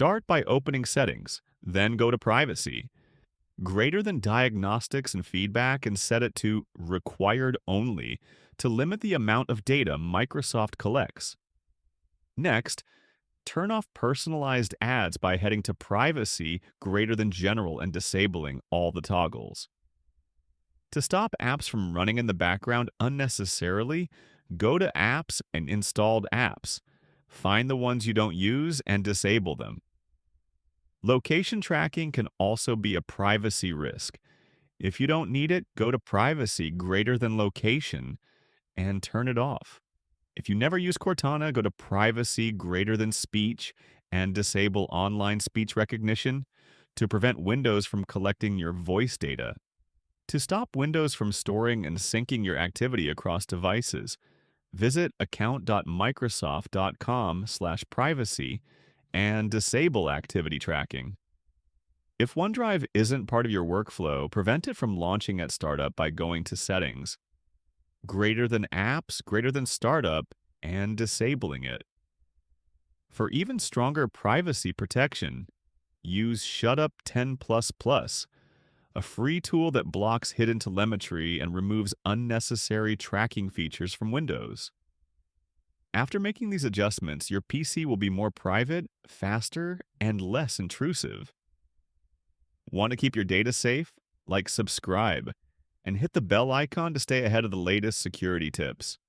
Start by opening Settings, then go to Privacy. Greater than Diagnostics and Feedback and set it to Required Only to limit the amount of data Microsoft collects. Next, turn off personalized ads by heading to Privacy greater than General and disabling all the toggles. To stop apps from running in the background unnecessarily, go to Apps and Installed Apps. Find the ones you don't use and disable them. Location tracking can also be a privacy risk. If you don't need it, go to Privacy greater than Location and turn it off. If you never use Cortana, go to Privacy greater than Speech and disable online speech recognition to prevent Windows from collecting your voice data. To stop Windows from storing and syncing your activity across devices, visit account.microsoft.com/privacy and disable activity tracking. If OneDrive isn't part of your workflow, prevent it from launching at startup by going to Settings, greater than Apps, greater than Startup, and disabling it. For even stronger privacy protection, use ShutUp 10++, a free tool that blocks hidden telemetry and removes unnecessary tracking features from Windows. After making these adjustments, your PC will be more private, faster, and less intrusive. Want to keep your data safe? Like, subscribe and hit the bell icon to stay ahead of the latest security tips.